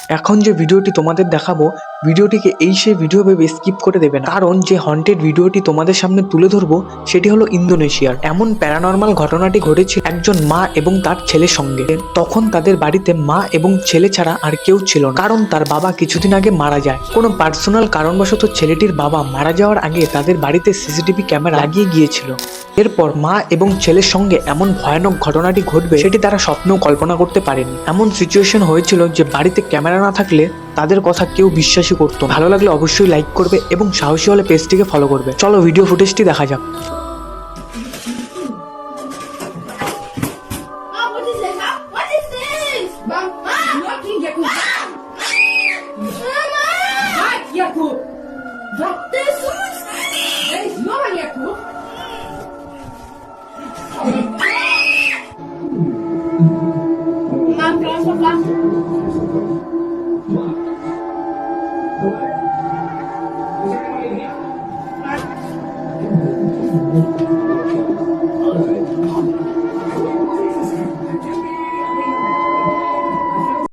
এখন যে ভিডিওটি তোমাদের দেখাবো, ভিডিওটিকে এই সেই ভিডিও ভেবে স্কিপ করে দেবেন, কারণ যে হন্টেড ভিডিওটি তোমাদের সামনে তুলে ধরবো সেটি হলো ইন্দোনেশিয়ার। এমন প্যারানর্মাল ঘটনাটি ঘটেছে একজন মা এবং তার ছেলের সঙ্গে। তখন তাদের বাড়িতে মা এবং ছেলে ছাড়া আর কেউ ছিল না, কারণ তার বাবা কিছুদিন আগে মারা যায়। কোনো পার্সোনাল কারণবশত ছেলেটির বাবা মারা যাওয়ার আগে তাদের বাড়িতে সিসিটিভি ক্যামেরা লাগিয়ে গিয়েছিল। এরপর মা এবং ছেলের সঙ্গে এমন ভয়ানক ঘটনাটি ঘটবে সেটি তারা স্বপ্নেও কল্পনা করতে পারেনি। এমন সিচুয়েশন হয়েছিল যে বাড়িতে ক্যামেরা না থাকলে তাদের কথা কেউ বিশ্বাসই করতো না। ভালো লাগলে অবশ্যই লাইক করবে এবং সাহসী হলে পেজটিকে ফলো করবে। চলো ভিডিও ফুটেজটি দেখা যাক।